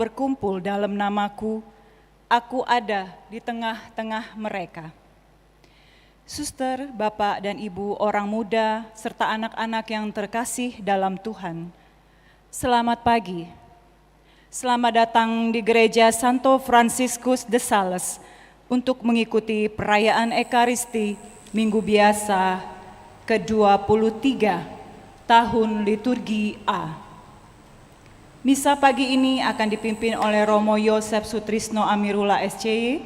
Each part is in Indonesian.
berkumpul dalam namaku, Aku ada di tengah-tengah mereka. Suster, Bapak, dan Ibu, orang muda, serta anak-anak yang terkasih dalam Tuhan, selamat pagi. Selamat datang di Gereja Santo Franciscus de Sales untuk mengikuti perayaan Ekaristi Minggu Biasa ke-23 tahun liturgi A. Misa pagi ini akan dipimpin oleh Romo Yosef Sutrisno Amirullah SCY,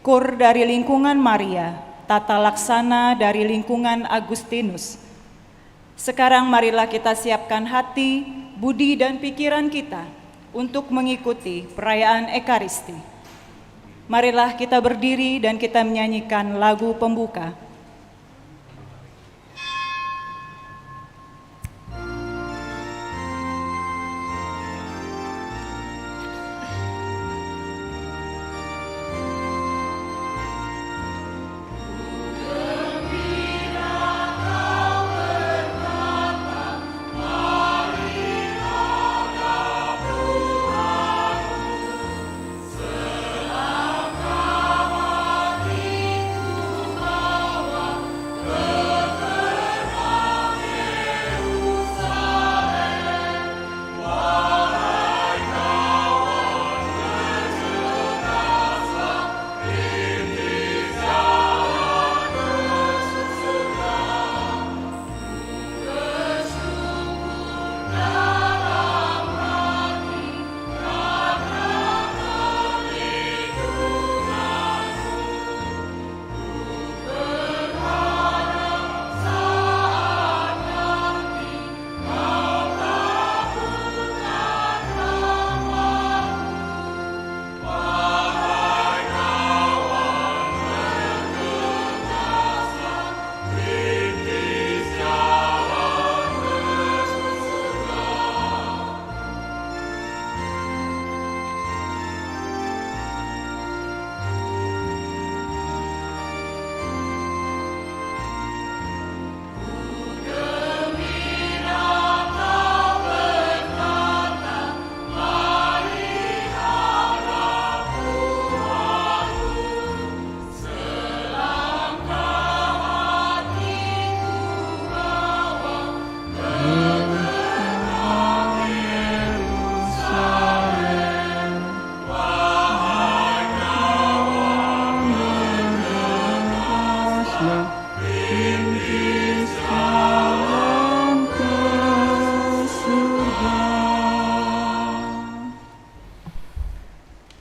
Kur dari lingkungan Maria, Tata Laksana dari lingkungan Agustinus. Sekarang marilah kita siapkan hati, budi, dan pikiran kita untuk mengikuti perayaan Ekaristi. Marilah kita berdiri dan kita menyanyikan lagu pembuka.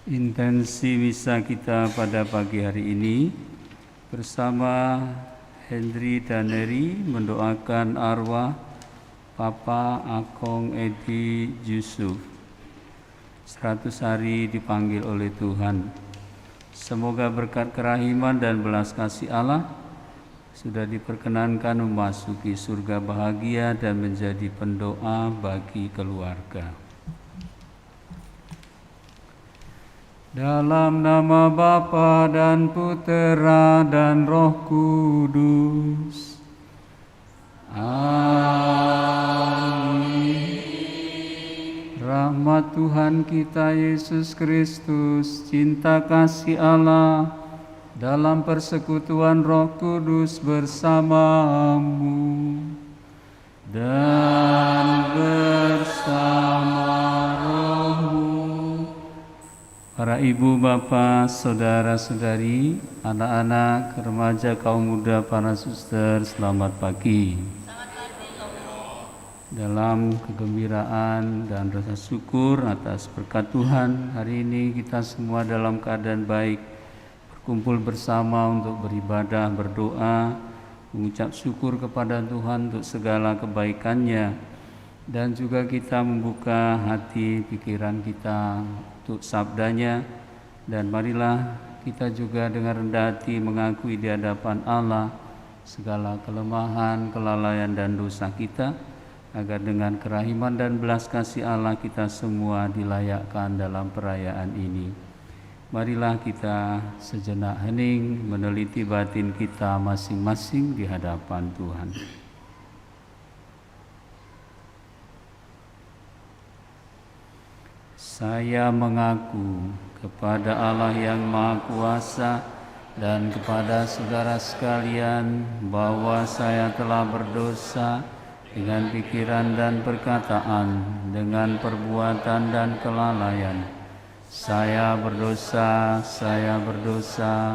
Intensi misa kita pada pagi hari ini bersama Hendri dan Neri mendoakan arwah Papa Akong Edi Yusuf 100 hari dipanggil oleh Tuhan. Semoga berkat kerahiman dan belas kasih Allah sudah diperkenankan memasuki surga bahagia dan menjadi pendoa bagi keluarga. Dalam nama Bapa dan Putera dan Roh Kudus. Amin. Rahmat Tuhan kita Yesus Kristus, cinta kasih Allah, dalam persekutuan Roh Kudus bersamamu dan bersama rohmu. Para ibu, bapak, saudara-saudari, anak-anak, remaja, kaum muda, para suster, selamat pagi. Dalam kegembiraan dan rasa syukur atas berkat Tuhan, hari ini kita semua dalam keadaan baik, berkumpul bersama untuk beribadah, berdoa, mengucap syukur kepada Tuhan untuk segala kebaikan-Nya, dan juga kita membuka hati, pikiran kita untuk sabdanya, dan marilah kita juga dengan rendah hati mengakui di hadapan Allah segala kelemahan, kelalaian dan dosa kita, agar dengan kerahiman dan belas kasih Allah kita semua dilayakkan dalam perayaan ini. Marilah kita sejenak hening meneliti batin kita masing-masing di hadapan Tuhan. Saya mengaku kepada Allah yang Maha Kuasa dan kepada saudara sekalian bahwa saya telah berdosa dengan pikiran dan perkataan, dengan perbuatan dan kelalaian. Saya berdosa,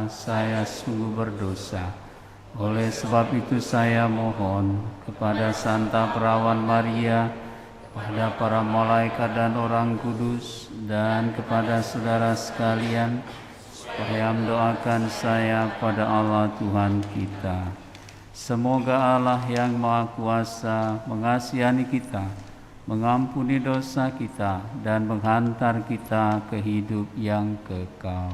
saya sungguh berdosa. Oleh sebab itu saya mohon kepada Santa Perawan Maria, kepada para malaikat dan orang kudus, dan kepada saudara sekalian, supaya mendoakan saya pada Allah Tuhan kita. Semoga Allah yang Maha Kuasa mengasihani kita, mengampuni dosa kita, dan menghantar kita ke hidup yang kekal.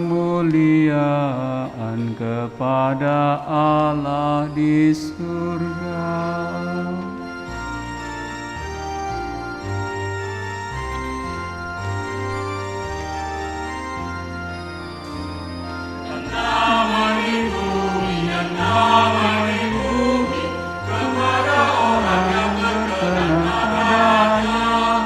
Kemuliaan kepada Allah di surga. Damai di bumi, kepada orang yang berkenan padanya.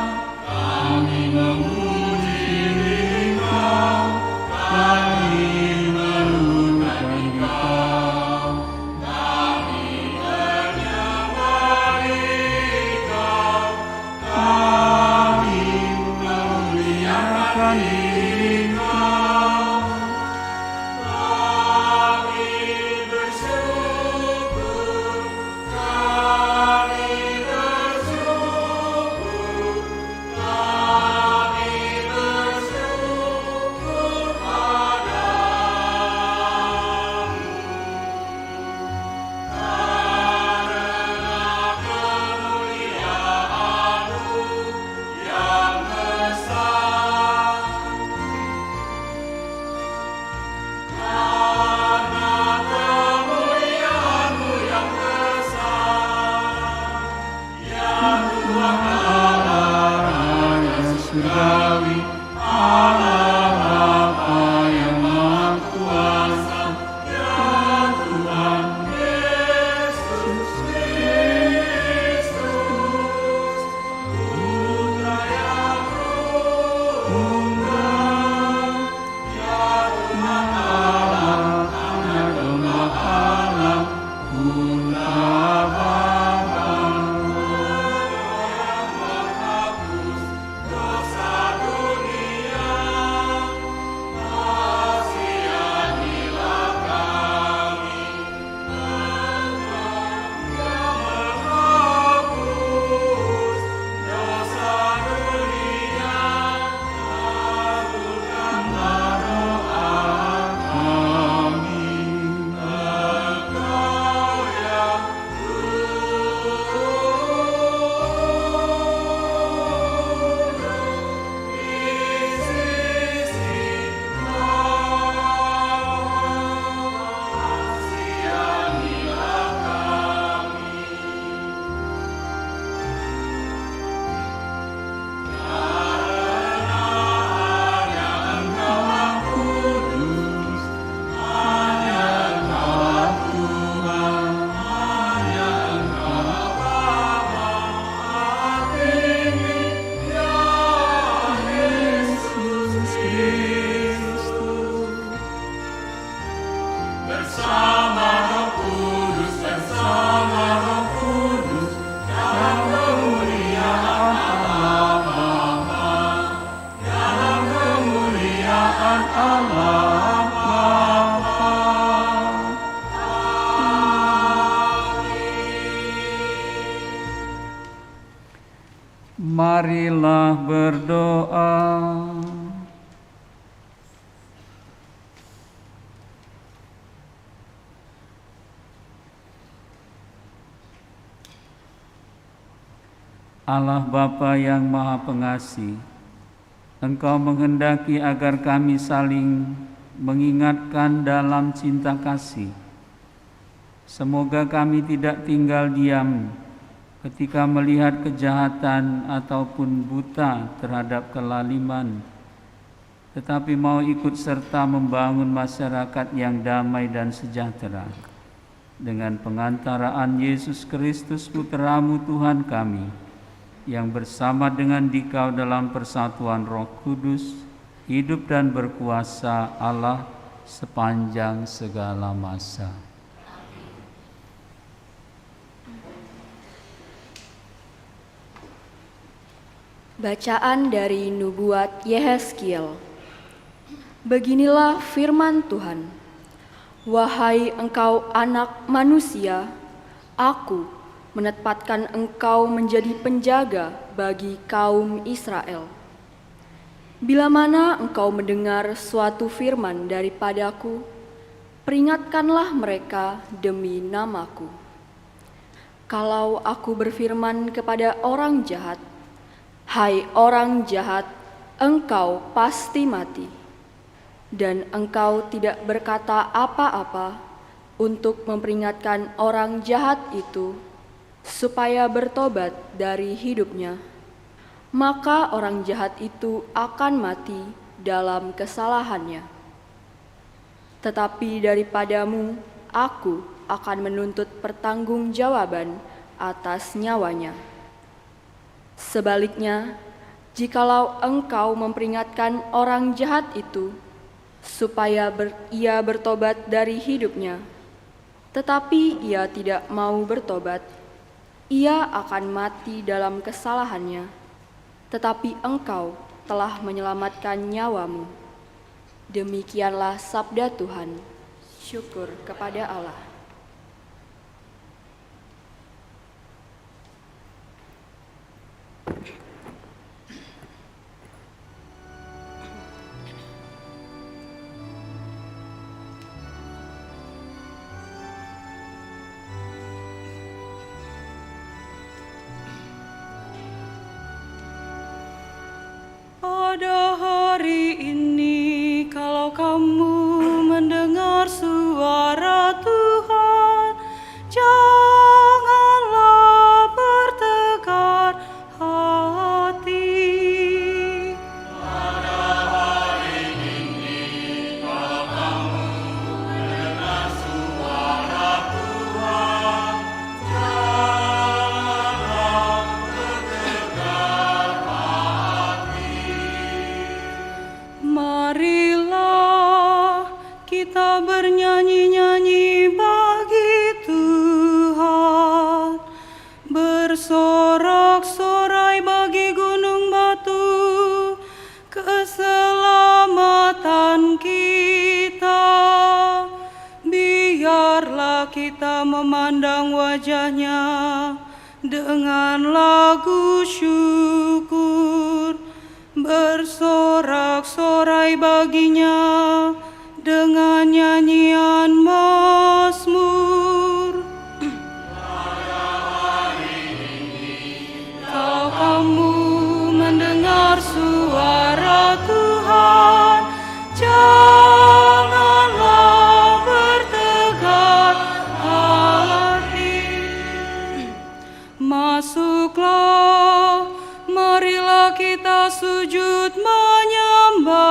Marilah berdoa. Allah Bapa yang Maha Pengasih, Engkau menghendaki agar kami saling mengingatkan dalam cinta kasih. Semoga kami tidak tinggal diam ketika melihat kejahatan ataupun buta terhadap kelaliman, tetapi mau ikut serta membangun masyarakat yang damai dan sejahtera. Dengan pengantaraan Yesus Kristus Putra-Mu Tuhan kami, yang bersama dengan Dikau dalam persatuan Roh Kudus, hidup dan berkuasa Allah sepanjang segala masa. Bacaan dari Nubuat Yehezkiel. Beginilah firman Tuhan. Wahai engkau anak manusia, Aku menetapkan engkau menjadi penjaga bagi kaum Israel. Bila mana engkau mendengar suatu firman daripadaku, peringatkanlah mereka demi namaku. Kalau aku berfirman kepada orang jahat, hai orang jahat, engkau pasti mati. Dan engkau tidak berkata apa-apa untuk memperingatkan orang jahat itu supaya bertobat dari hidupnya, maka orang jahat itu akan mati dalam kesalahannya. Tetapi daripadamu, aku akan menuntut pertanggungjawaban atas nyawanya. Sebaliknya, jikalau engkau memperingatkan orang jahat itu supaya ia bertobat dari hidupnya, tetapi ia tidak mau bertobat, ia akan mati dalam kesalahannya, tetapi engkau telah menyelamatkan nyawamu. Demikianlah sabda Tuhan. Syukur kepada Allah. Pada hari ini, kalau kamu mendengar suara Tuhan, janganlah bertegar hati. Pada hari ini, kalau kamu mendengar suara Tuhan, janganlah bertegar hati. Marilah kita bernyanyi-nyanyi bagi Tuhan, bersorak-sorai bagi gunung batu, keselamatan kita. Biarlah kita memandang wajah-Nya dengan lagu syukur, bersorak-sorai baginya dengan nyanyian mazmur. Kalau kamu mendengar suara Tuhan, janganlah bertegar hati. Masuklah, marilah kita sujud menyembah,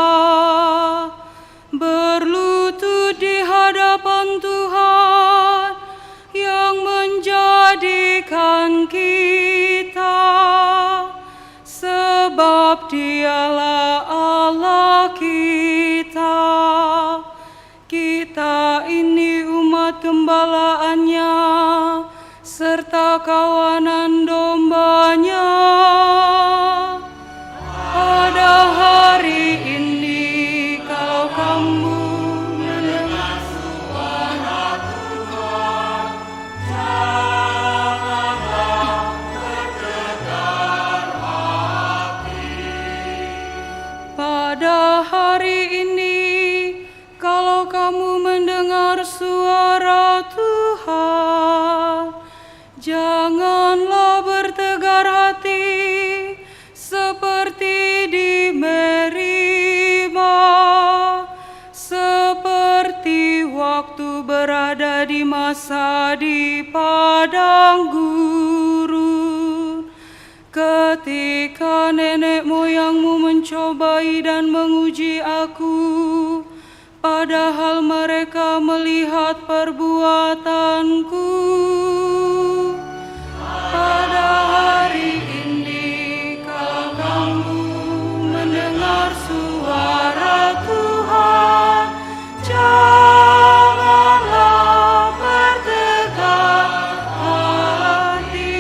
berlutut di hadapan Tuhan yang menjadikan kita, sebab Dialah Allah kita. Kita ini umat gembalaannya, serta kawanan dombanya. Pada hari ini, kalau kamu mendengar suara Tuhan, janganlah bertegar hati. masa di padang gurun, ketika nenek moyangmu mencobai dan menguji aku, padahal mereka melihat perbuatanku. Pada hari ini kamu mendengar suara Tuhan, janganlah bertegak hati.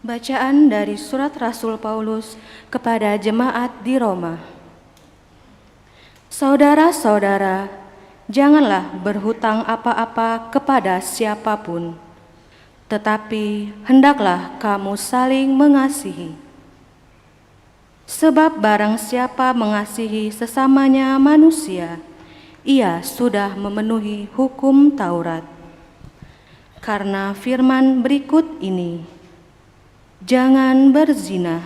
Bacaan dari surat Rasul Paulus kepada jemaat di Roma. Saudara-saudara, janganlah berhutang apa-apa kepada siapapun, tetapi hendaklah kamu saling mengasihi. Sebab barang siapa mengasihi sesamanya manusia, ia sudah memenuhi hukum Taurat. Karena firman berikut ini, jangan berzina,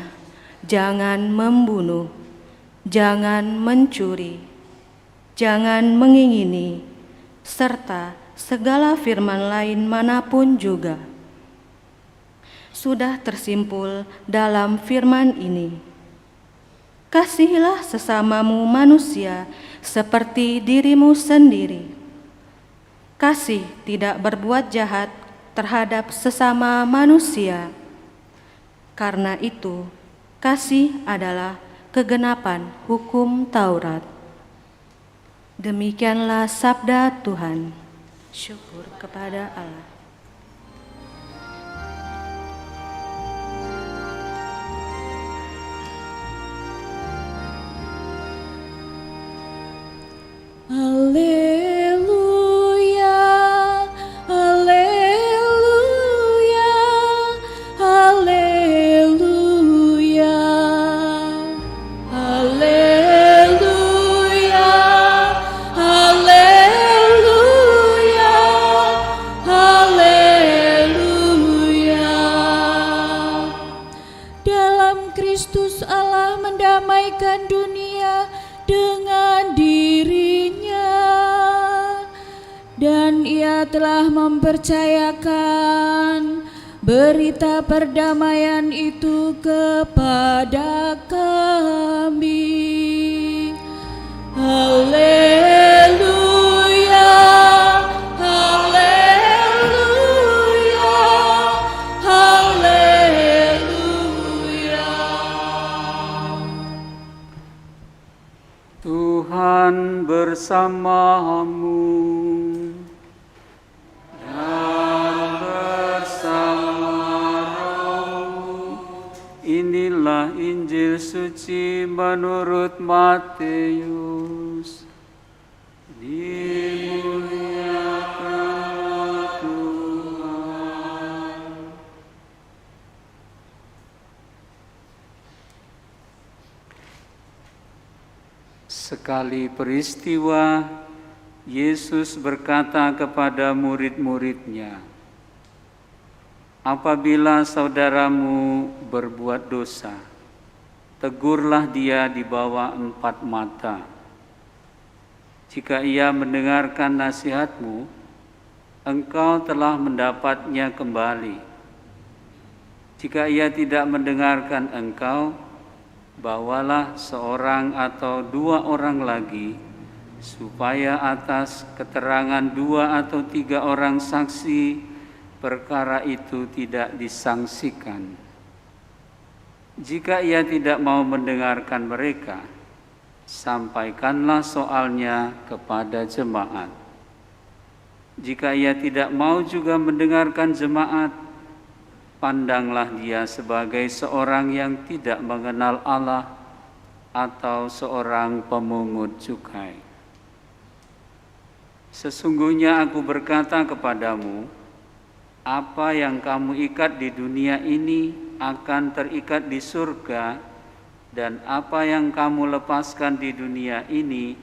jangan membunuh, jangan mencuri, jangan mengingini, serta segala firman lain manapun juga. Sudah tersimpul dalam firman ini, kasihilah sesamamu manusia seperti dirimu sendiri. Kasih tidak berbuat jahat terhadap sesama manusia. Karena itu, kasih adalah kegenapan hukum Taurat. Demikianlah sabda Tuhan. Syukur kepada Allah. Haleluya, haleluya, haleluya, haleluya, haleluya, haleluya. Dalam Kristus Allah mendamaikan dunia dengan dirinya, dan Ia telah mempercayakan berita perdamaian itu kepada kami. Haleluya, haleluya, haleluya. Tuhan bersamamu dan bersama rohmu. Inilah Injil suci menurut Matius. Dimuliakanlah Tuhan. Sekali peristiwa, Yesus berkata kepada murid-muridnya, "Apabila saudaramu berbuat dosa, tegurlah dia di bawah 4 mata. Jika ia mendengarkan nasihatmu, engkau telah mendapatnya kembali. Jika ia tidak mendengarkan engkau, bawalah seorang atau 2 orang lagi, supaya atas keterangan 2 atau 3 orang saksi perkara itu tidak disangsikan. Jika ia tidak mau mendengarkan mereka, sampaikanlah soalnya kepada jemaat. Jika ia tidak mau juga mendengarkan jemaat, pandanglah dia sebagai seorang yang tidak mengenal Allah atau seorang pemungut cukai. Sesungguhnya aku berkata kepadamu, apa yang kamu ikat di dunia ini akan terikat di surga, dan apa yang kamu lepaskan di dunia ini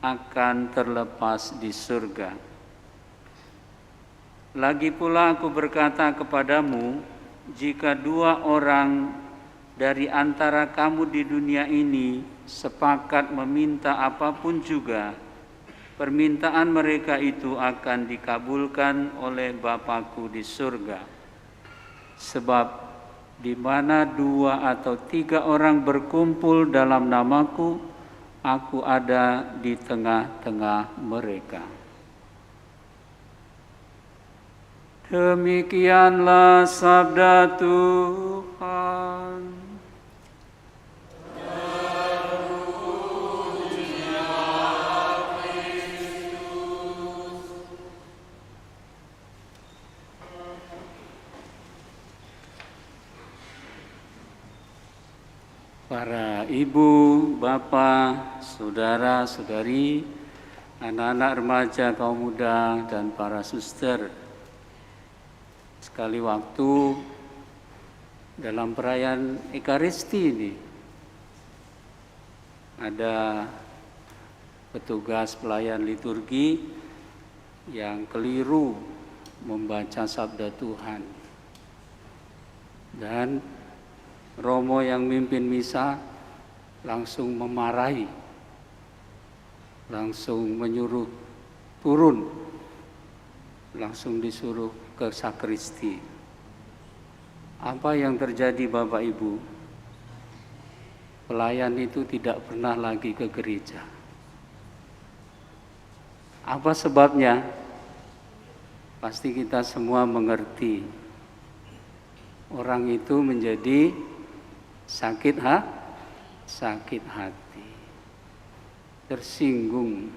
akan terlepas di surga. Lagi pula aku berkata kepadamu, jika 2 orang dari antara kamu di dunia ini sepakat meminta apapun juga, permintaan mereka itu akan dikabulkan oleh Bapa-Ku di surga. Sebab di mana 2 atau 3 orang berkumpul dalam nama-Ku, Aku ada di tengah-tengah mereka. Demikianlah sabda Tuhan. Para ibu, bapak, saudara, saudari, anak-anak remaja, kaum muda, dan para suster, sekali waktu dalam perayaan Ekaristi ini ada petugas pelayan liturgi yang keliru membaca sabda Tuhan, dan Romo yang mimpin misa langsung memarahi, langsung menyuruh turun, langsung disuruh ke sakristi. Apa yang terjadi Bapak Ibu? Pelayan itu tidak pernah lagi ke gereja. Apa sebabnya? Pasti kita semua mengerti. Orang itu menjadi sakit hati, tersinggung,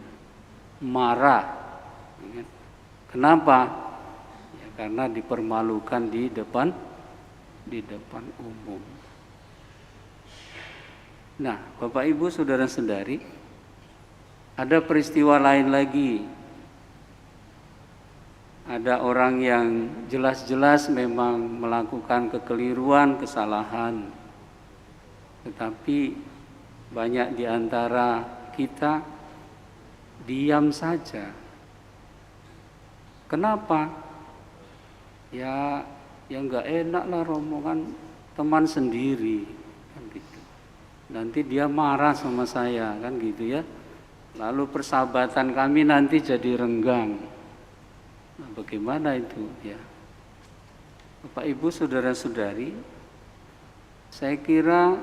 marah. Kenapa? Ya, karena dipermalukan di depan umum. Nah, Bapak Ibu saudara-saudari, ada peristiwa lain lagi. Ada orang yang jelas-jelas memang melakukan kekeliruan, kesalahan. Tetapi banyak di antara kita diam saja. Kenapa? Ya nggak enak lah rombongan teman sendiri, kan gitu. Nanti dia marah sama saya, kan gitu ya. Lalu persahabatan kami nanti jadi renggang. Nah, bagaimana itu ya? Bapak Ibu saudara-saudari, saya kira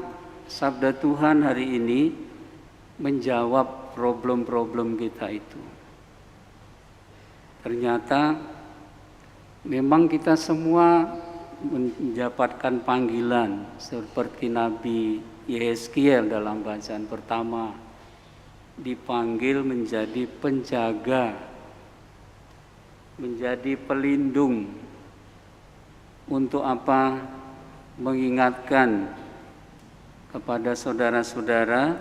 sabda Tuhan hari ini menjawab problem-problem kita itu. Ternyata memang kita semua mendapatkan panggilan seperti Nabi Yehezkiel dalam bacaan pertama, dipanggil menjadi penjaga, menjadi pelindung. Untuk apa? Mengingatkan kepada saudara-saudara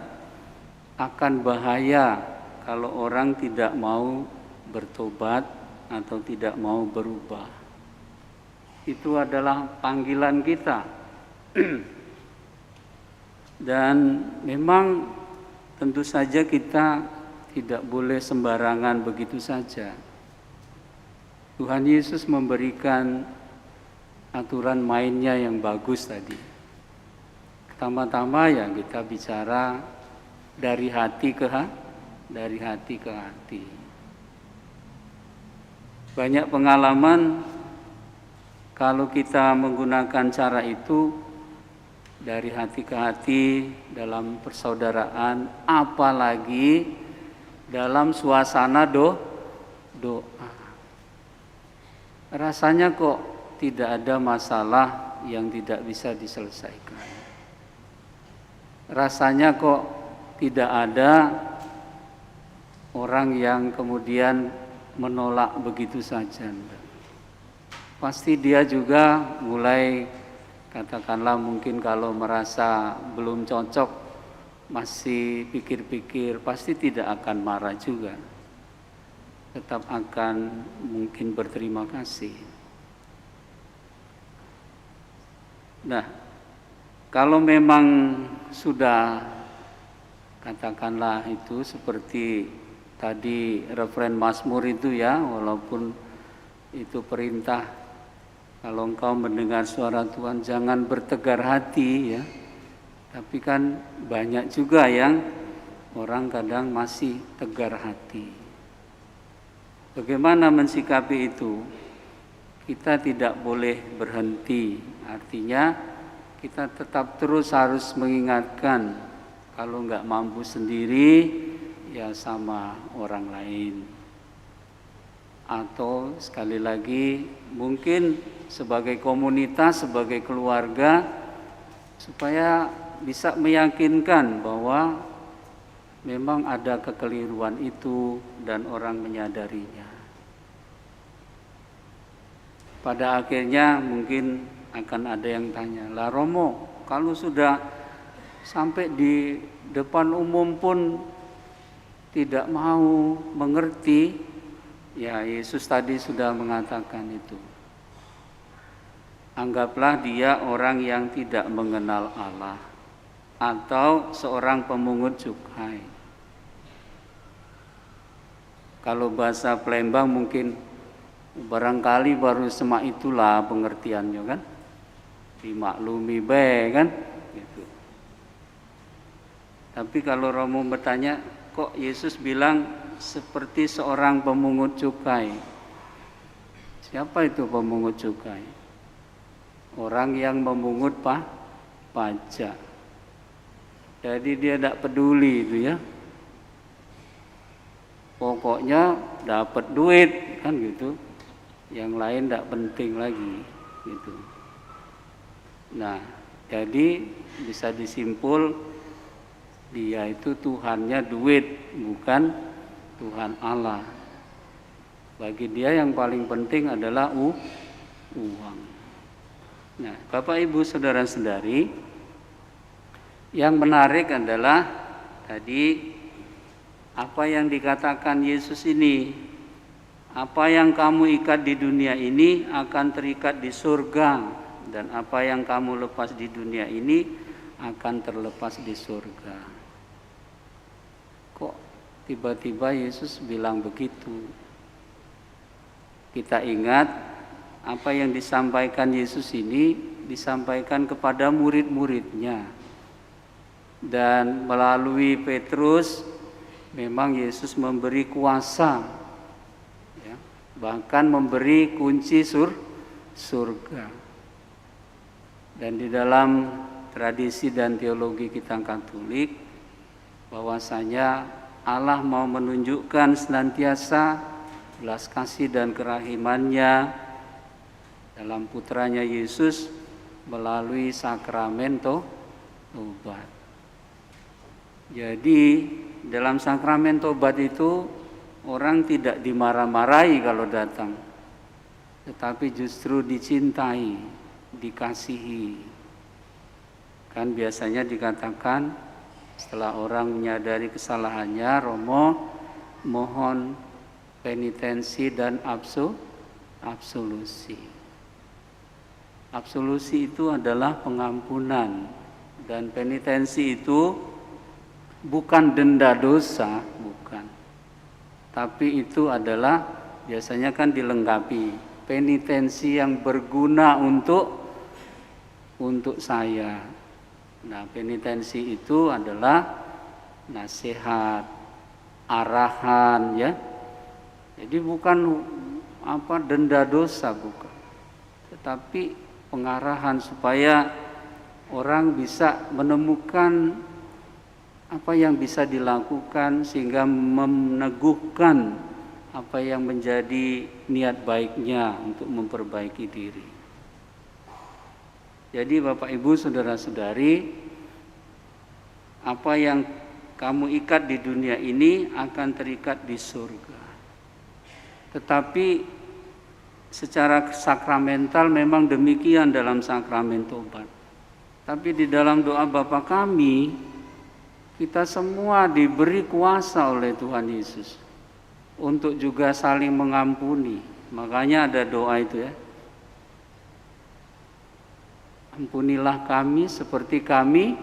akan bahaya kalau orang tidak mau bertobat atau tidak mau berubah. Itu adalah panggilan kita. Dan memang tentu saja kita tidak boleh sembarangan begitu saja. Tuhan Yesus memberikan aturan mainnya yang bagus tadi. Pertama-tama ya kita bicara dari hati ke hati. Banyak pengalaman kalau kita menggunakan cara itu dari hati ke hati dalam persaudaraan, apalagi dalam suasana doa. Rasanya kok tidak ada masalah yang tidak bisa diselesaikan. Rasanya kok tidak ada orang yang kemudian menolak begitu saja. Pasti dia juga mulai, katakanlah mungkin kalau merasa belum cocok, masih pikir-pikir, pasti tidak akan marah juga. Tetap akan mungkin berterima kasih. Nah, kalau memang sudah, katakanlah itu seperti tadi referen Mazmur itu ya, walaupun itu perintah. Kalau engkau mendengar suara Tuhan jangan bertegar hati ya. Tapi kan banyak juga yang orang kadang masih tegar hati. Bagaimana mensikapi itu? Kita tidak boleh berhenti. Artinya kita tetap terus harus mengingatkan, kalau nggak mampu sendiri ya sama orang lain. Atau sekali lagi mungkin sebagai komunitas, sebagai keluarga, supaya bisa meyakinkan bahwa memang ada kekeliruan itu dan orang menyadarinya. Pada akhirnya mungkin akan ada yang tanya, lah Romo, kalau sudah sampai di depan umum pun tidak mau mengerti, ya Yesus tadi sudah mengatakan itu. Anggaplah dia orang yang tidak mengenal Allah atau seorang pemungut cukai. Kalau bahasa Palembang mungkin barangkali baru semak itulah pengertiannya kan, dimaklumi bae kan gitu. Tapi kalau Romo bertanya, kok Yesus bilang seperti seorang pemungut cukai? Siapa itu pemungut cukai? Orang yang memungut pajak. Jadi dia tidak peduli itu ya. Pokoknya dapat duit kan gitu. Yang lain tidak penting lagi gitu. Nah, jadi bisa disimpul dia itu Tuhannya duit, bukan Tuhan Allah. Bagi dia yang paling penting adalah uang. Nah, Bapak Ibu saudara-saudari, yang menarik adalah tadi apa yang dikatakan Yesus ini, apa yang kamu ikat di dunia ini akan terikat di surga, dan apa yang kamu lepas di dunia ini akan terlepas di surga. Kok tiba-tiba Yesus bilang begitu? Kita ingat apa yang disampaikan Yesus ini disampaikan kepada murid-muridnya. Dan melalui Petrus memang Yesus memberi kuasa ya, bahkan memberi kunci surga. Dan di dalam tradisi dan teologi kita Katolik, bahwasanya Allah mau menunjukkan senantiasa belas kasih dan kerahimannya dalam putranya Yesus melalui sakramen tobat. Jadi dalam sakramen tobat itu orang tidak dimarah-marahi kalau datang, tetapi justru dicintai, dikasihi. Kan biasanya dikatakan setelah orang menyadari kesalahannya, Romo mohon penitensi dan absolusi. Absolusi itu adalah pengampunan, dan penitensi itu bukan denda dosa, bukan. Tapi itu adalah biasanya kan dilengkapi penitensi yang berguna untuk saya. Nah, penitensi itu adalah nasihat, arahan ya. Jadi bukan denda dosa, bukan. Tetapi pengarahan supaya orang bisa menemukan apa yang bisa dilakukan sehingga meneguhkan apa yang menjadi niat baiknya untuk memperbaiki diri. Jadi Bapak Ibu saudara-saudari, apa yang kamu ikat di dunia ini akan terikat di surga. Tetapi secara sakramental memang demikian dalam sakramen tobat. Tapi di dalam doa Bapa Kami, kita semua diberi kuasa oleh Tuhan Yesus untuk juga saling mengampuni. Makanya ada doa itu ya. Ampunilah kami seperti kami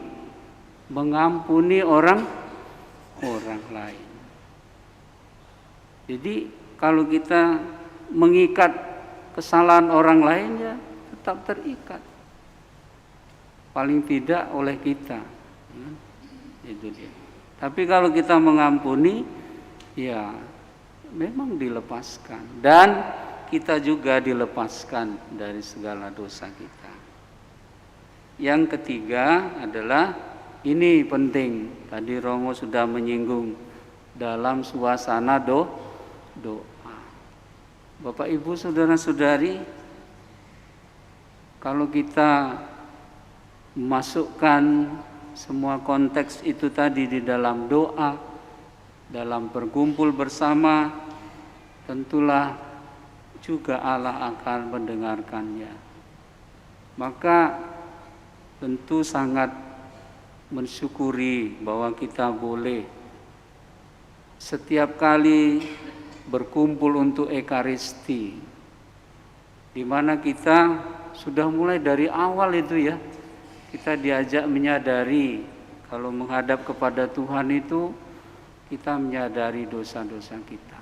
mengampuni orang lain. Jadi kalau kita mengikat kesalahan orang lain ya tetap terikat. Paling tidak oleh kita. Itu dia. Tapi kalau kita mengampuni, ya memang dilepaskan. Dan kita juga dilepaskan dari segala dosa kita. Yang ketiga adalah, ini penting, tadi Romo sudah menyinggung, dalam suasana doa. Bapak Ibu saudara-saudari, kalau kita masukkan semua konteks itu tadi di dalam doa, dalam berkumpul bersama, tentulah juga Allah akan mendengarkannya. Maka tentu sangat mensyukuri bahwa kita boleh setiap kali berkumpul untuk Ekaristi, di mana kita sudah mulai dari awal itu ya, kita diajak menyadari kalau menghadap kepada Tuhan itu kita menyadari dosa-dosa kita.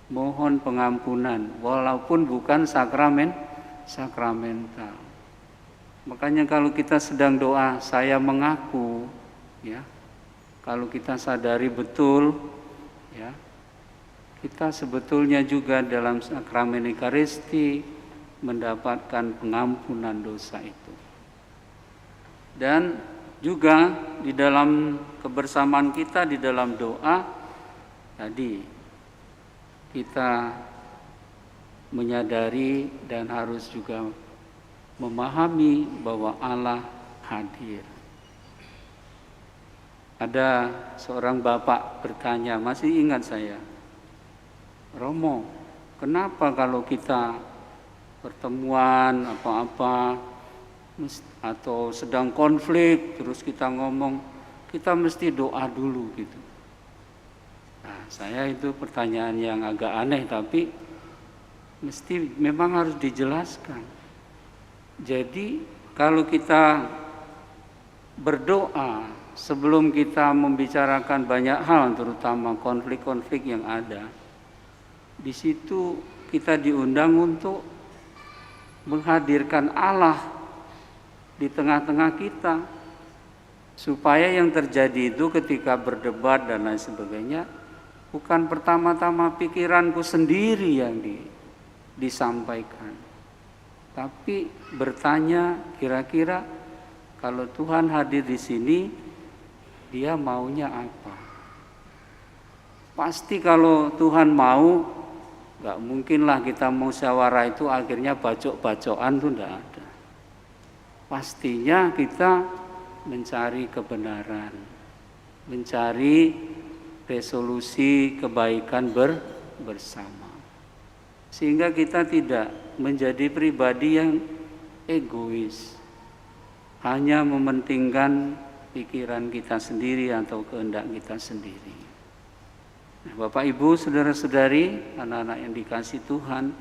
Mohon pengampunan walaupun bukan sakramental. Makanya kalau kita sedang doa, saya mengaku ya. Kalau kita sadari betul ya, kita sebetulnya juga dalam sakramen Ekaristi mendapatkan pengampunan dosa itu. Dan juga di dalam kebersamaan kita di dalam doa tadi kita menyadari dan harus juga memahami bahwa Allah hadir. Ada seorang bapak bertanya, masih ingat saya, Romo, kenapa kalau kita pertemuan apa-apa atau sedang konflik terus kita ngomong, kita mesti doa dulu gitu. Nah, saya itu pertanyaan yang agak aneh, tapi mesti memang harus dijelaskan. Jadi kalau kita berdoa sebelum kita membicarakan banyak hal, terutama konflik-konflik yang ada, di situ kita diundang untuk menghadirkan Allah di tengah-tengah kita, supaya yang terjadi itu ketika berdebat dan lain sebagainya bukan pertama-tama pikiranku sendiri yang disampaikan, tapi bertanya kira-kira kalau Tuhan hadir di sini, Dia maunya apa? Pasti kalau Tuhan mau, gak mungkinlah kita musyawarah itu akhirnya bacok-bacokan itu tidak ada. Pastinya kita mencari kebenaran, mencari resolusi kebaikan bersama. Sehingga kita tidak menjadi pribadi yang egois, hanya mementingkan pikiran kita sendiri atau kehendak kita sendiri. Nah, Bapak Ibu, saudara-saudari, anak-anak yang dikasihi Tuhan,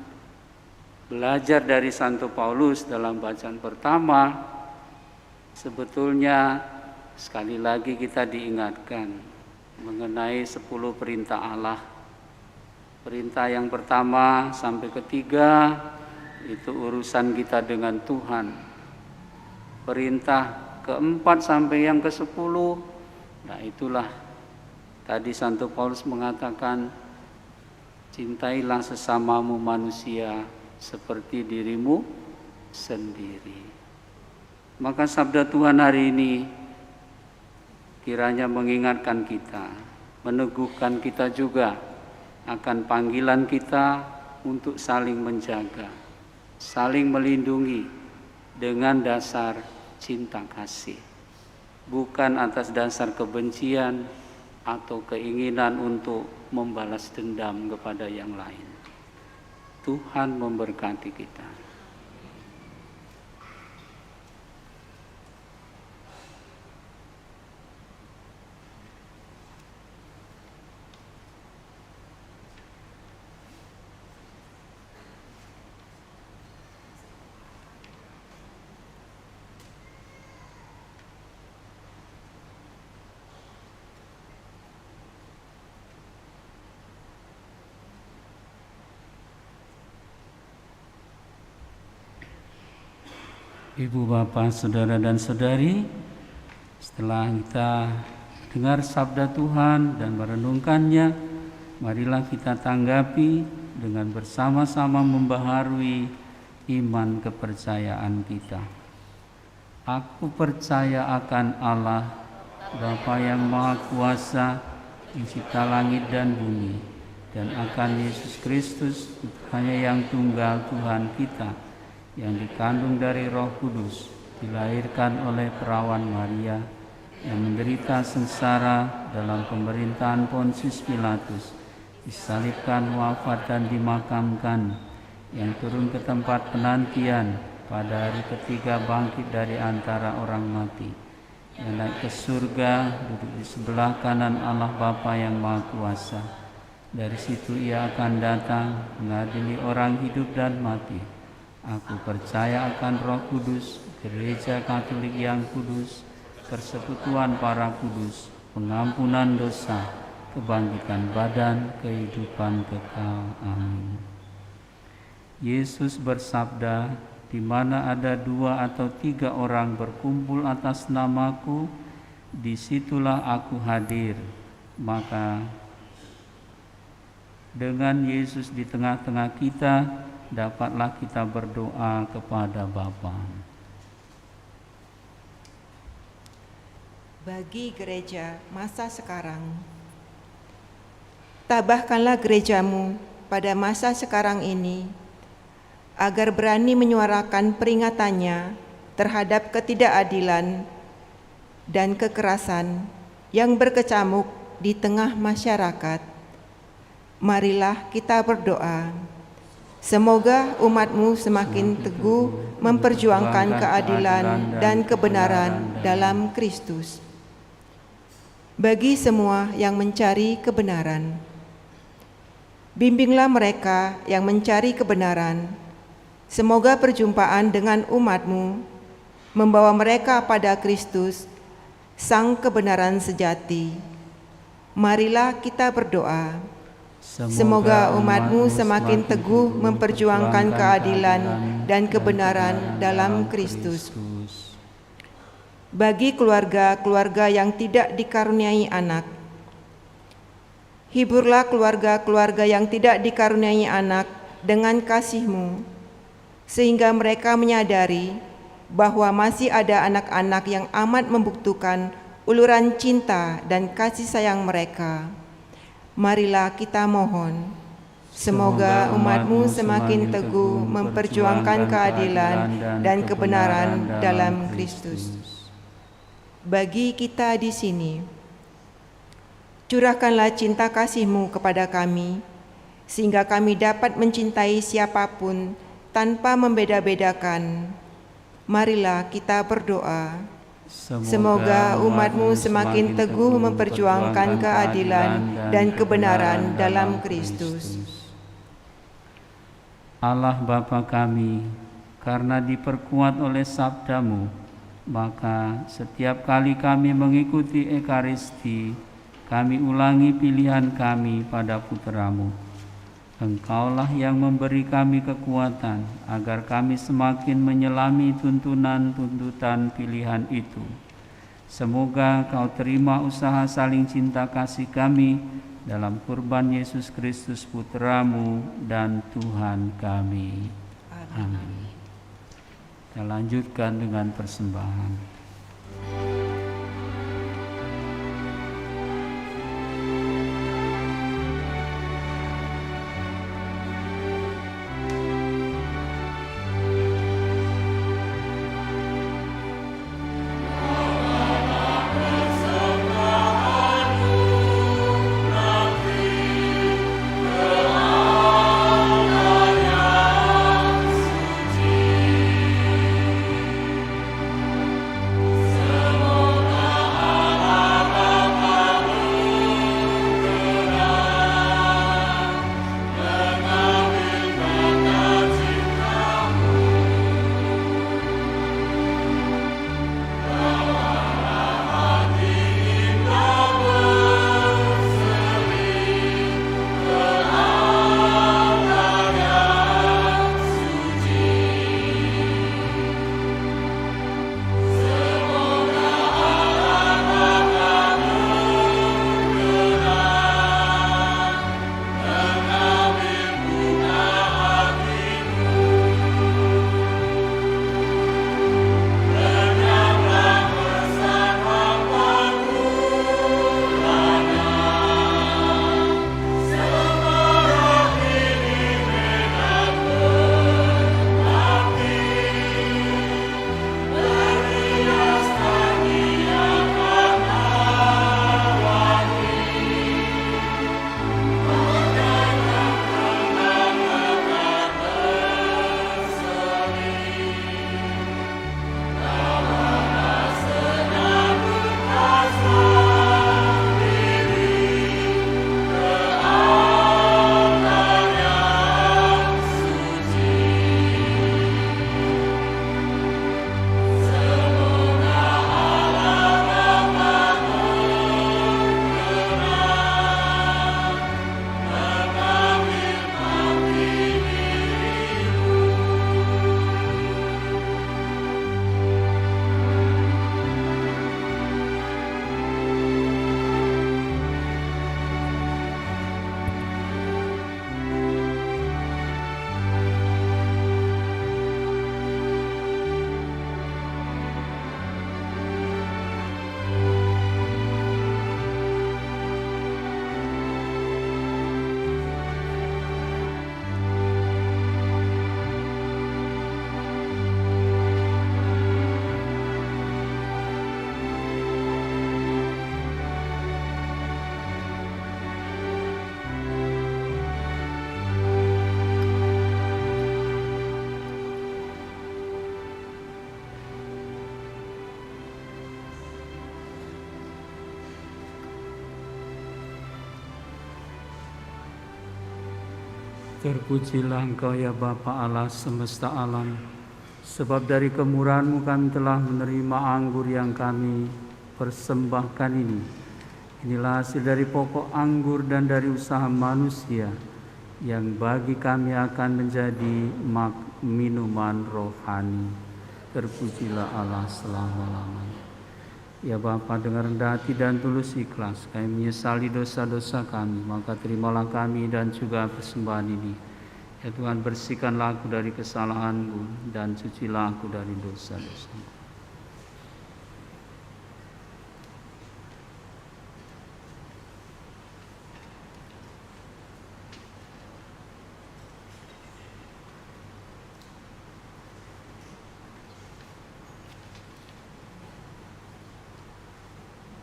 belajar dari Santo Paulus dalam bacaan pertama, sebetulnya sekali lagi kita diingatkan mengenai 10 perintah Allah. Perintah yang pertama sampai ketiga itu urusan kita dengan Tuhan. Perintah keempat sampai yang ke-10, nah itulah tadi Santo Paulus mengatakan, cintailah sesamamu manusia seperti dirimu sendiri. Maka sabda Tuhan hari ini kiranya mengingatkan kita, meneguhkan kita juga akan panggilan kita untuk saling menjaga, saling melindungi dengan dasar cinta kasih, bukan atas dasar kebencian atau keinginan untuk membalas dendam kepada yang lain. Tuhan memberkati kita. Ibu, Bapak, Saudara dan Saudari, setelah kita dengar sabda Tuhan dan merenungkannya, marilah kita tanggapi dengan bersama-sama membaharui iman kepercayaan kita. Aku percaya akan Allah, Bapa yang Maha Kuasa, Pencipta langit dan bumi, dan akan Yesus Kristus, Putranya yang tunggal Tuhan kita, yang dikandung dari Roh Kudus, dilahirkan oleh perawan Maria, yang menderita sengsara dalam pemerintahan Pontius Pilatus, disalibkan, wafat dan dimakamkan, yang turun ke tempat penantian, pada hari ketiga bangkit dari antara orang mati, yang naik ke surga, duduk di sebelah kanan Allah Bapa yang Maha Kuasa. Dari situ Ia akan datang mengadili orang hidup dan mati. Aku percaya akan Roh Kudus, Gereja Katolik yang kudus, persekutuan para kudus, pengampunan dosa, kebangkitan badan, kehidupan kekal. Amin. Yesus bersabda, di mana ada 2 atau 3 orang berkumpul atas namaku, disitulah aku hadir. Maka dengan Yesus di tengah-tengah kita, dapatlah kita berdoa kepada Bapa. Bagi gereja masa sekarang, tabahkanlah gerejamu pada masa sekarang ini, agar berani menyuarakan peringatannya terhadap ketidakadilan dan kekerasan yang berkecamuk di tengah masyarakat. Marilah kita berdoa. Semoga umat-Mu semakin teguh memperjuangkan keadilan dan kebenaran dalam Kristus. Bagi semua yang mencari kebenaran, bimbinglah mereka yang mencari kebenaran. Semoga perjumpaan dengan umat-Mu membawa mereka pada Kristus, Sang kebenaran sejati. Marilah kita berdoa. Semoga umat-Mu semakin teguh memperjuangkan keadilan dan kebenaran dalam Kristus. Bagi keluarga-keluarga yang tidak dikaruniai anak, hiburlah keluarga-keluarga yang tidak dikaruniai anak dengan kasih-Mu, sehingga mereka menyadari bahwa masih ada anak-anak yang amat membutuhkan uluran cinta dan kasih sayang mereka. Marilah kita mohon, semoga umat-Mu semakin teguh memperjuangkan keadilan dan kebenaran dalam Kristus. Bagi kita di sini, curahkanlah cinta kasih-Mu kepada kami, sehingga kami dapat mencintai siapapun tanpa membeda-bedakan. Marilah kita berdoa. Semoga umat-Mu semakin teguh memperjuangkan keadilan dan kebenaran dalam Kristus. Allah Bapa kami, karena diperkuat oleh sabda-Mu, maka setiap kali kami mengikuti Ekaristi, kami ulangi pilihan kami pada Putra-Mu. Engkaulah yang memberi kami kekuatan agar kami semakin menyelami tuntunan-tuntutan pilihan itu. Semoga Kau terima usaha saling cinta kasih kami dalam kurban Yesus Kristus Putra-Mu dan Tuhan kami. Amin. Kita lanjutkan dengan persembahan. Terpujilah Engkau ya Bapa Allah semesta alam, sebab dari kemurahan-Mu kami telah menerima anggur yang kami persembahkan ini. Inilah hasil dari pokok anggur dan dari usaha manusia, yang bagi kami akan menjadi minuman rohani. Terpujilah Allah selama-lamanya. Ya Bapa, dengan rendah hati dan tulus ikhlas kami menyesali dosa-dosa kami, maka terimalah kami dan juga persembahan ini. Ya Tuhan, bersihkanlah aku dari kesalahanku dan cucilah aku dari dosa-dosa.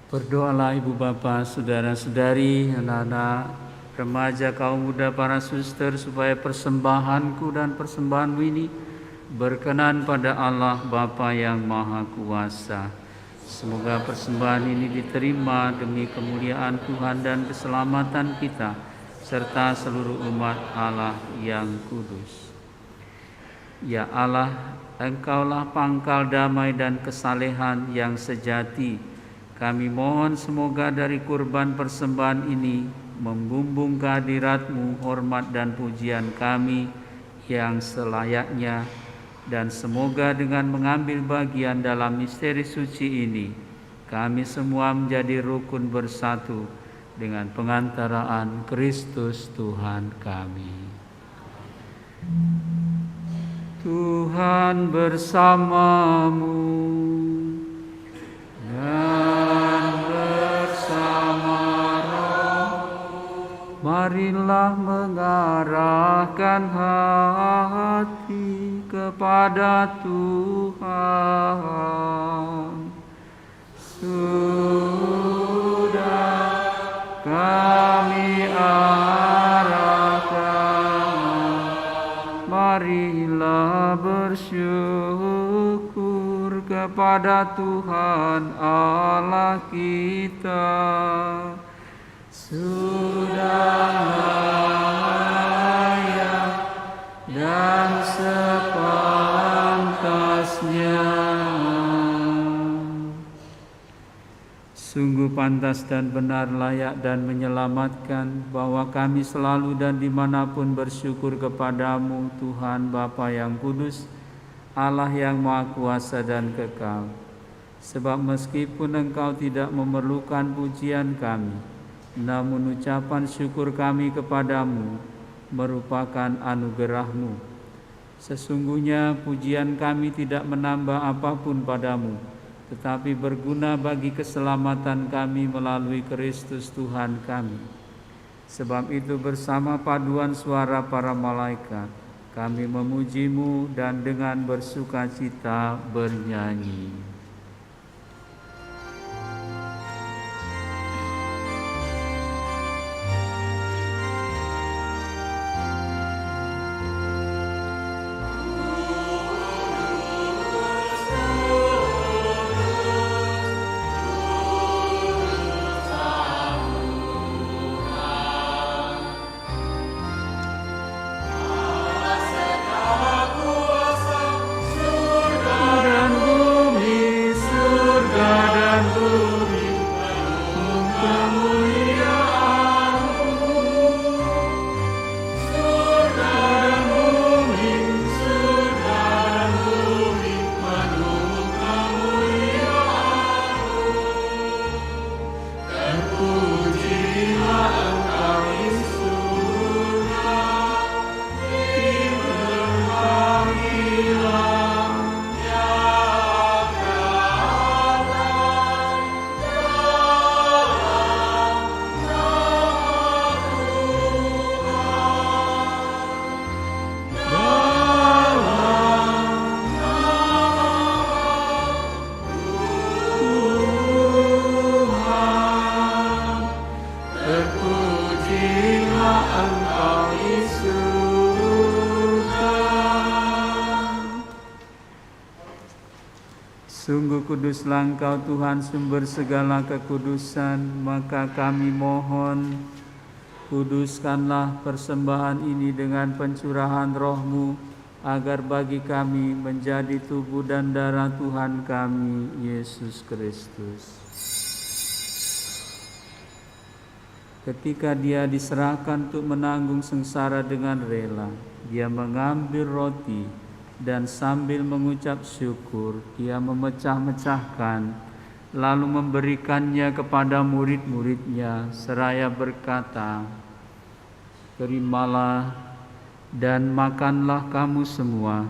Berdoalah Ibu Bapa, saudara-saudari, anak-anak, remaja, kaum muda, para suster, supaya persembahanku dan persembahanmu ini berkenan pada Allah Bapa yang Maha Kuasa. Semoga persembahan ini diterima demi kemuliaan Tuhan dan keselamatan kita, serta seluruh umat Allah yang kudus. Ya Allah, Engkaulah pangkal damai dan kesalehan yang sejati. Kami mohon semoga dari kurban persembahan ini membumbung kehadirat-Mu hormat dan pujian kami yang selayaknya, dan semoga dengan mengambil bagian dalam misteri suci ini kami semua menjadi rukun bersatu dengan pengantaraan Kristus Tuhan kami. Tuhan bersamamu dan bersama roh, marilah mengarahkan hati kepada Tuhan. Sudah kami arahkan, marilah bersyukur kepada Tuhan Allah kita. Sudah layak dan sepantasnya. Sungguh pantas dan benar, layak dan menyelamatkan, bahwa kami selalu dan dimanapun bersyukur kepadamu, Tuhan Bapa yang kudus, Allah yang Maha Kuasa dan kekal. Sebab meskipun Engkau tidak memerlukan pujian kami, namun ucapan syukur kami kepadamu merupakan anugerah-Mu. Sesungguhnya pujian kami tidak menambah apapun padamu, tetapi berguna bagi keselamatan kami melalui Kristus Tuhan kami. Sebab itu bersama paduan suara para malaikat, kami memuji-Mu dan dengan bersukacita bernyanyi. Sungguh kuduslah Engkau Tuhan, sumber segala kekudusan, maka kami mohon Kuduskanlah persembahan ini dengan pencurahan roh-Mu, agar bagi kami menjadi tubuh dan darah Tuhan kami, Yesus Kristus. Ketika Dia diserahkan untuk menanggung sengsara dengan rela, Dia mengambil roti dan sambil mengucap syukur, Dia memecah-mecahkan, lalu memberikannya kepada murid-muridnya, seraya berkata, "Terimalah dan makanlah kamu semua,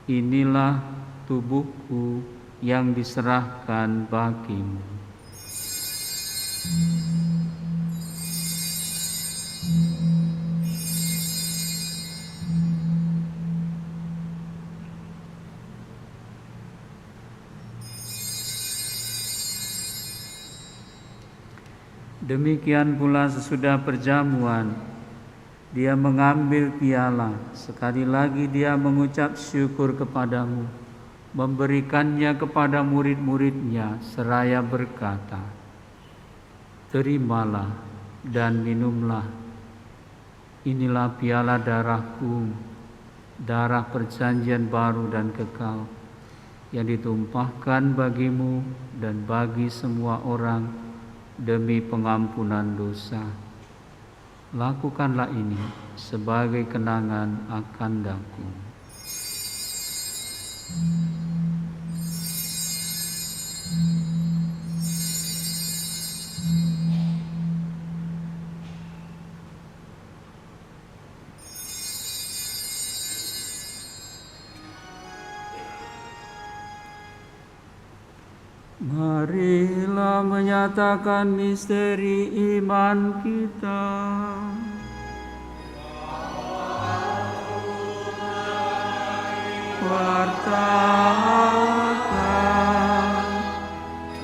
inilah tubuhku yang diserahkan bagimu." Demikian pula sesudah perjamuan, Dia mengambil piala, sekali lagi Dia mengucap syukur kepadamu, memberikannya kepada murid-muridnya, seraya berkata, "Terimalah dan minumlah, inilah piala darahku, darah perjanjian baru dan kekal, yang ditumpahkan bagimu dan bagi semua orang demi pengampunan dosa. Lakukanlah ini sebagai kenangan akan Aku." Marilah menyatakan misteri iman kita. Wartakan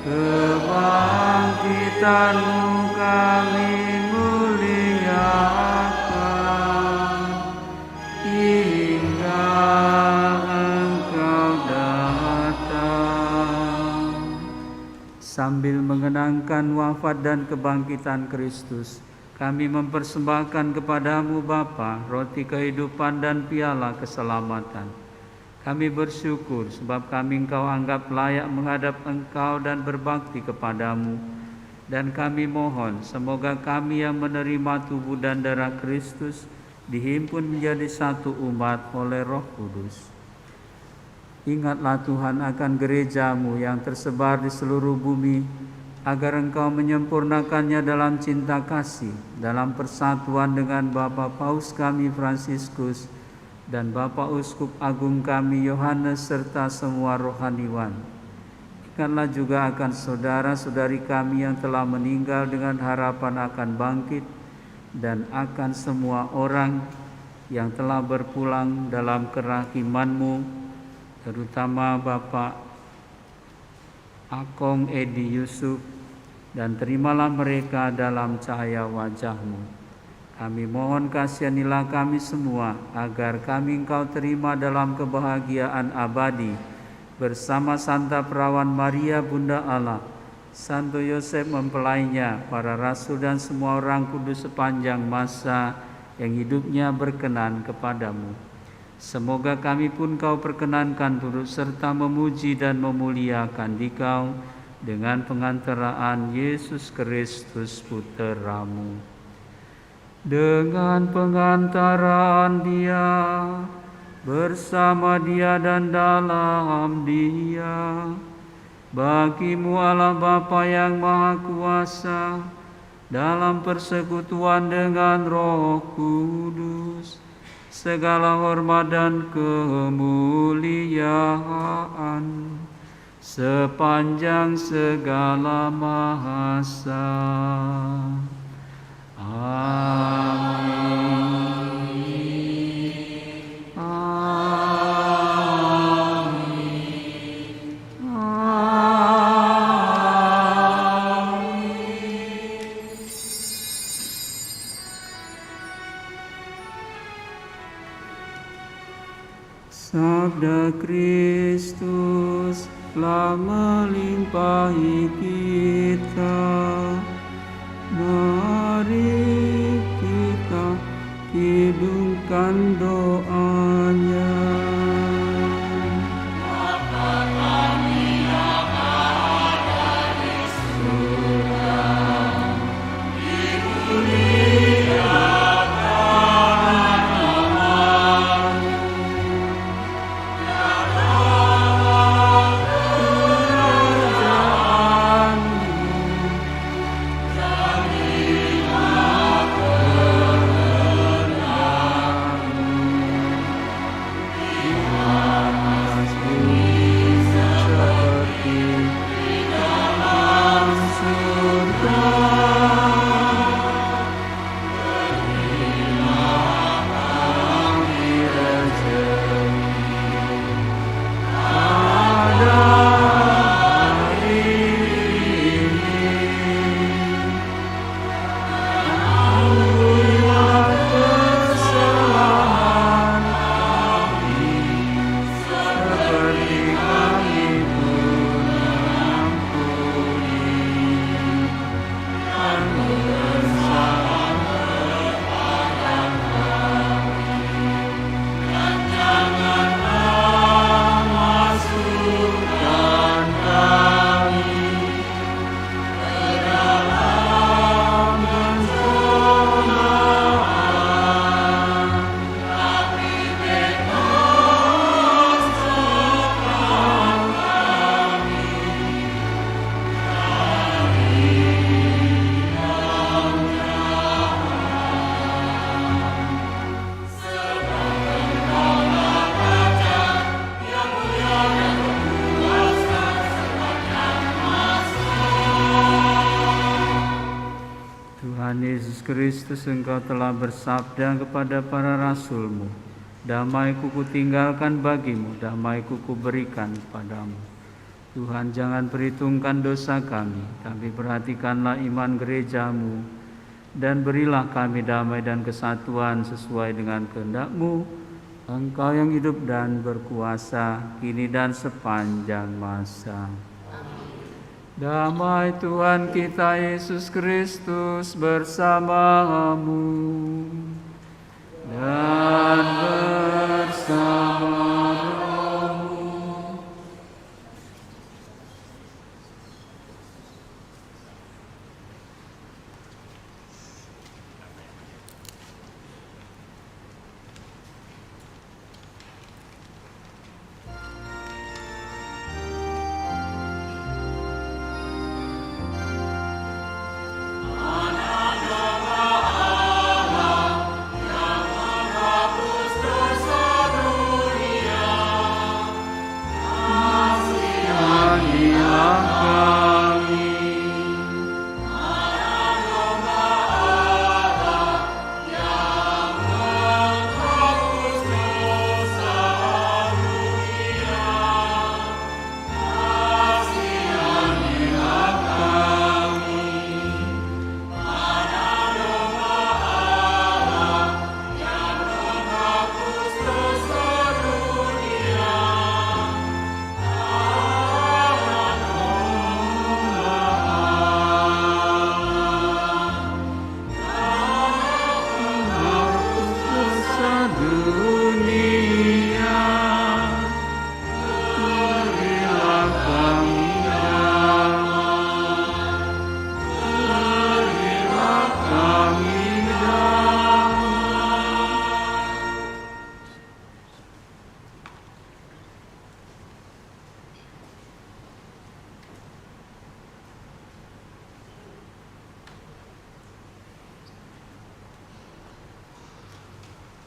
kebangkitan-Mu, kami muliakan hingga Engkau datang. Sambil mengenangkan wafat dan kebangkitan Kristus, kami mempersembahkan kepada-Mu Bapa roti kehidupan dan piala keselamatan. Kami bersyukur sebab kami Engkau anggap layak menghadap Engkau dan berbakti kepada-Mu. Dan kami mohon semoga kami yang menerima tubuh dan darah Kristus dihimpun menjadi satu umat oleh Roh Kudus. Ingatlah Tuhan akan gereja-Mu yang tersebar di seluruh bumi, agar Engkau menyempurnakannya dalam cinta kasih, dalam persatuan dengan Bapa Paus kami Fransiskus dan Bapak Uskup Agung kami Yohanes serta semua rohaniwan. Ingatlah juga akan saudara-saudari kami yang telah meninggal dengan harapan akan bangkit, dan akan semua orang yang telah berpulang dalam kerahiman-Mu, terutama Bapak Akong Edi Yusuf, dan terimalah mereka dalam cahaya wajah-Mu. Kami mohon kasihanilah kami semua, agar kami Engkau terima dalam kebahagiaan abadi, bersama Santa Perawan Maria Bunda Allah, Santo Yosef mempelainya, para rasul dan semua orang kudus sepanjang masa yang hidupnya berkenan kepadamu. Semoga kami pun Kau perkenankan turut serta memuji dan memuliakan Dikau dengan pengantaraan Yesus Kristus Putra-Mu. Dengan pengantaraan Dia, bersama Dia dan dalam Dia, bagi-Mu Allah Bapa yang Maha Kuasa, dalam persekutuan dengan Roh Kudus, segala hormat dan kemuliaan sepanjang segala masa. Amin. Amin. Amin. Sabda Kristus telah melimpahi kita. Mari Tuhan Yesus Kristus, Engkau telah bersabda kepada para rasul-Mu, damai-Ku kutinggalkan bagimu, damai-Ku kuberikan padamu. Tuhan, jangan perhitungkan dosa kami, tapi perhatikanlah iman gereja-Mu, dan berilah kami damai dan kesatuan sesuai dengan kehendak-Mu. Engkau yang hidup dan berkuasa, kini dan sepanjang masa. Damai Tuhan kita Yesus Kristus bersamamu dan bersama rohmu.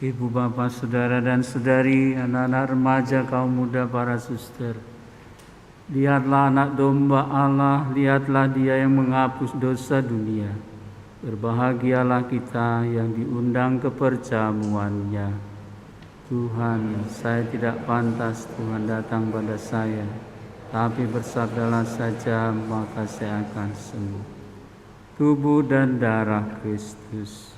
Ibu, bapak, saudara dan saudari, anak-anak remaja, kaum muda, para suster. Lihatlah anak domba Allah, lihatlah Dia yang menghapus dosa dunia. Berbahagialah kita yang diundang ke perjamuannya. Tuhan, saya tidak pantas Tuhan datang pada saya, tapi bersabdalah saja maka saya akan sembuh. Tubuh dan darah Kristus.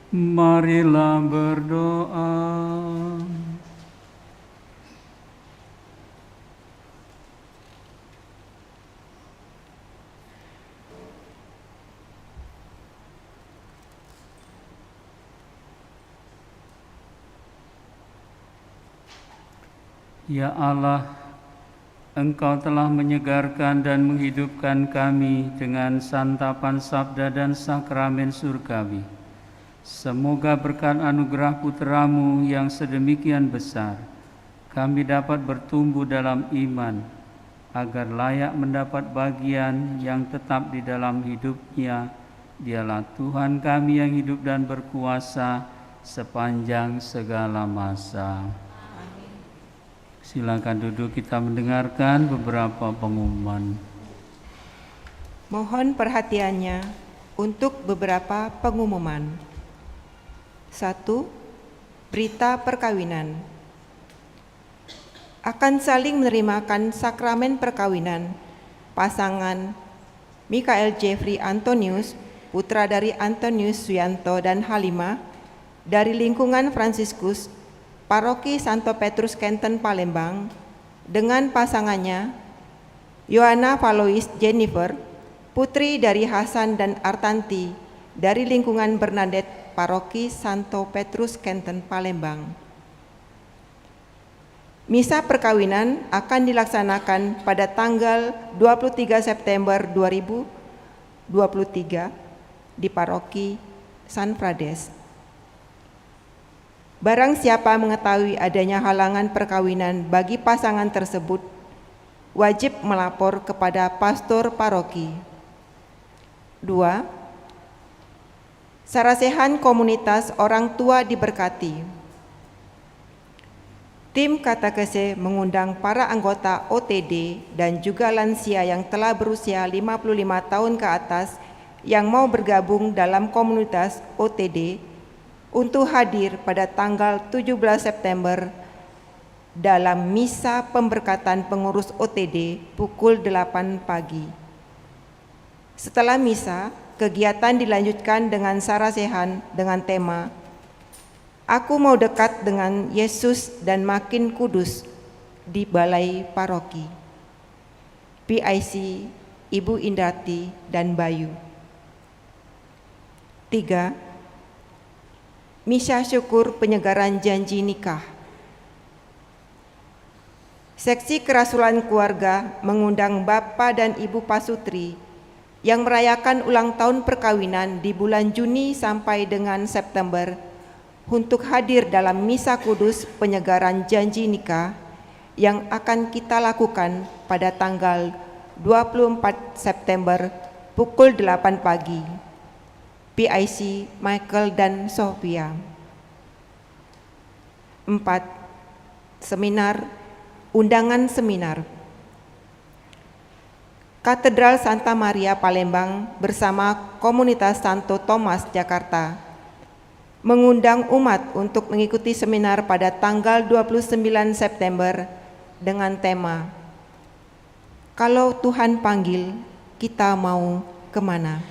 Marilah berdoa. Ya Allah, Engkau telah menyegarkan dan menghidupkan kami dengan santapan sabda dan sakramen surgawi. Semoga berkat anugerah Putra-Mu yang sedemikian besar, kami dapat bertumbuh dalam iman, agar layak mendapat bagian yang tetap di dalam hidupnya. Dialah Tuhan kami yang hidup dan berkuasa sepanjang segala masa. Silakan duduk, kita mendengarkan beberapa pengumuman. Mohon perhatiannya untuk beberapa pengumuman. 1. Berita perkawinan. Akan saling menerimakan sakramen perkawinan pasangan Mikael Jeffrey Antonius, putra dari Antonius Suyanto dan Halimah, dari lingkungan Fransiskus, Paroki Santo Petrus Kenten Palembang, dengan pasangannya Yohana Valois Jennifer, putri dari Hasan dan Artanti, dari lingkungan Bernadette, Paroki Santo Petrus Kenten Palembang. Misa perkawinan akan dilaksanakan pada tanggal 23 September 2023 di Paroki San Frades. Barang siapa mengetahui adanya halangan perkawinan bagi pasangan tersebut, wajib melapor kepada pastor paroki. 2. Sarasehan komunitas orang tua diberkati. Tim katekese mengundang para anggota OTD dan juga lansia yang telah berusia 55 tahun ke atas yang mau bergabung dalam komunitas OTD untuk hadir pada tanggal 17 September dalam misa pemberkatan pengurus OTD pukul 8 pagi. Setelah misa, kegiatan dilanjutkan dengan sarasehan dengan tema Aku mau dekat dengan Yesus dan makin kudus di Balai Paroki. PIC Ibu Indarti dan Bayu. 3. Misa syukur penyegaran janji nikah. Seksi Kerasulan Keluarga mengundang Bapak dan Ibu Pasutri yang merayakan ulang tahun perkawinan di bulan Juni sampai dengan September untuk hadir dalam misa kudus penyegaran janji nikah yang akan kita lakukan pada tanggal 24 September pukul 8 pagi. PIC Michael dan Sophia. 4. Seminar, undangan seminar. Katedral Santa Maria Palembang bersama Komunitas Santo Thomas Jakarta mengundang umat untuk mengikuti seminar pada tanggal 29 September dengan tema Kalau Tuhan panggil, kita mau kemana?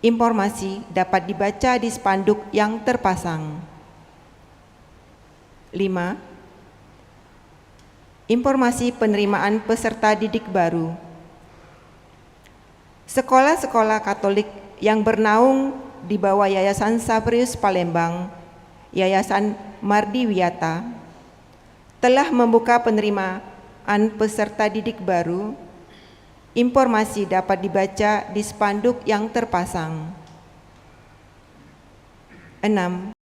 Informasi dapat dibaca di spanduk yang terpasang. 5. Informasi penerimaan peserta didik baru. Sekolah-sekolah Katolik yang bernaung di bawah Yayasan Saverius Palembang, Yayasan Mardi Wiyata, telah membuka penerimaan peserta didik baru. Informasi dapat dibaca di spanduk yang terpasang. 6.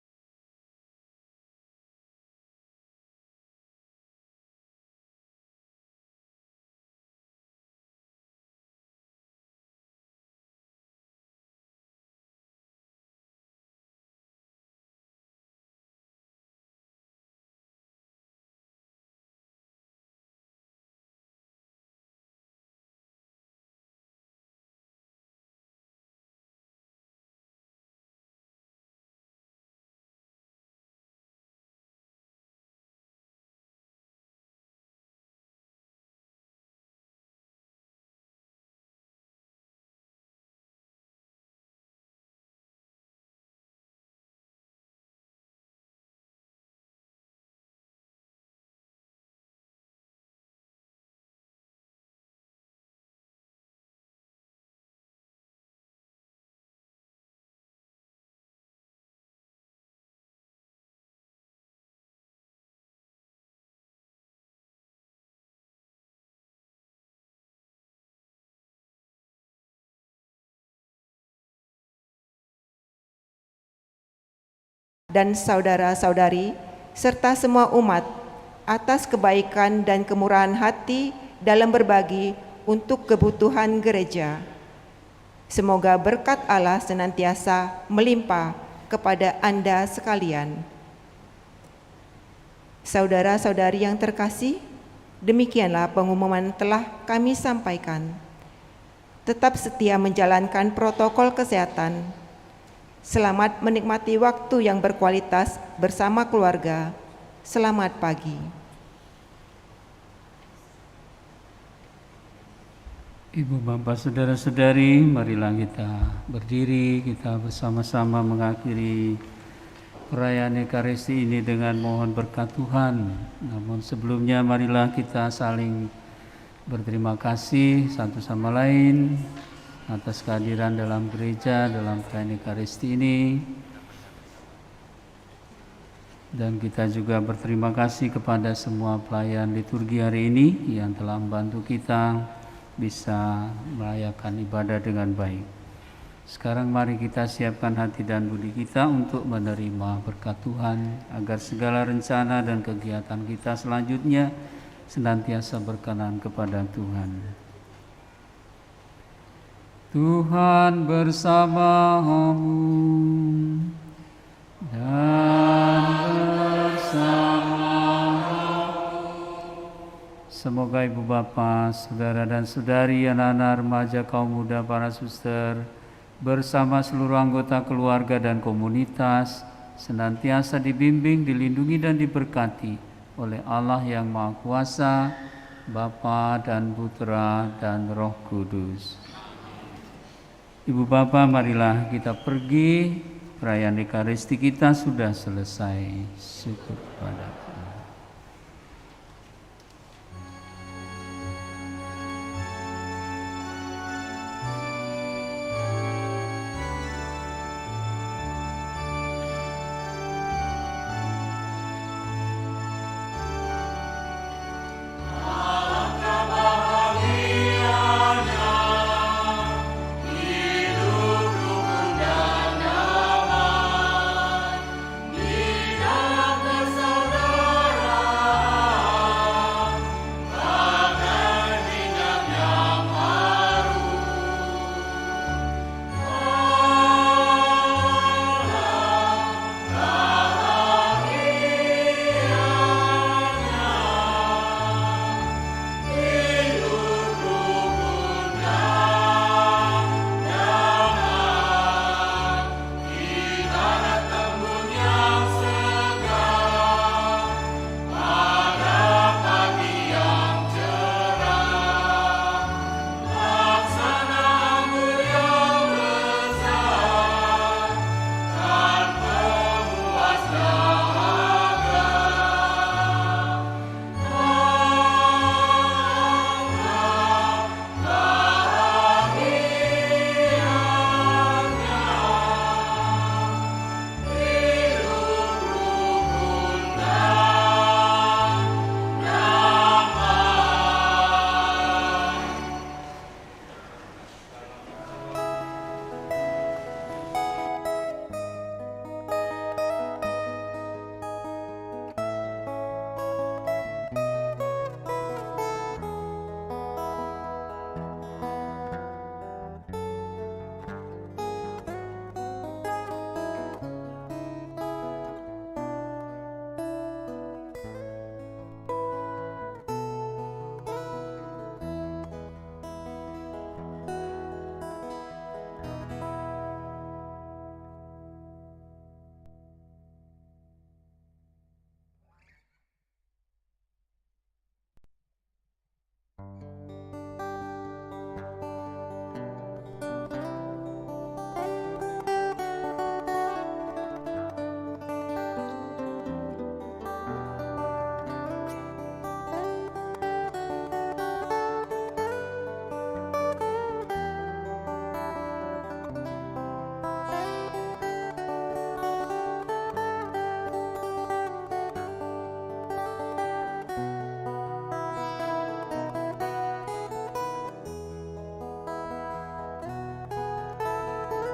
dan saudara-saudari, serta semua umat atas kebaikan dan kemurahan hati dalam berbagi untuk kebutuhan gereja. Semoga berkat Allah senantiasa melimpah kepada Anda sekalian. Saudara-saudari yang terkasih, demikianlah pengumuman telah kami sampaikan. Tetap setia menjalankan protokol kesehatan. Selamat menikmati waktu yang berkualitas bersama keluarga. Selamat pagi. Ibu bapak saudara-saudari, marilah kita berdiri, kita bersama-sama mengakhiri perayaan Ekaristi ini dengan mohon berkat Tuhan. Namun sebelumnya marilah kita saling berterima kasih satu sama lain atas kehadiran dalam gereja dalam perayaan Ekaristi ini. Dan kita juga berterima kasih kepada semua pelayan liturgi hari ini yang telah membantu kita bisa merayakan ibadah dengan baik. Sekarang mari kita siapkan hati dan budi kita untuk menerima berkat Tuhan, agar segala rencana dan kegiatan kita selanjutnya senantiasa berkenan kepada Tuhan. Tuhan bersamamu dan bersama. Semoga ibu bapa, saudara dan saudari, anak-anak remaja, kaum muda, para suster, bersama seluruh anggota keluarga dan komunitas senantiasa dibimbing, dilindungi dan diberkati oleh Allah yang Maha Kuasa, Bapa dan Putra dan Roh Kudus. Ibu bapa, marilah kita pergi. Perayaan Ekaristi kita sudah selesai. Syukur kepada Allah.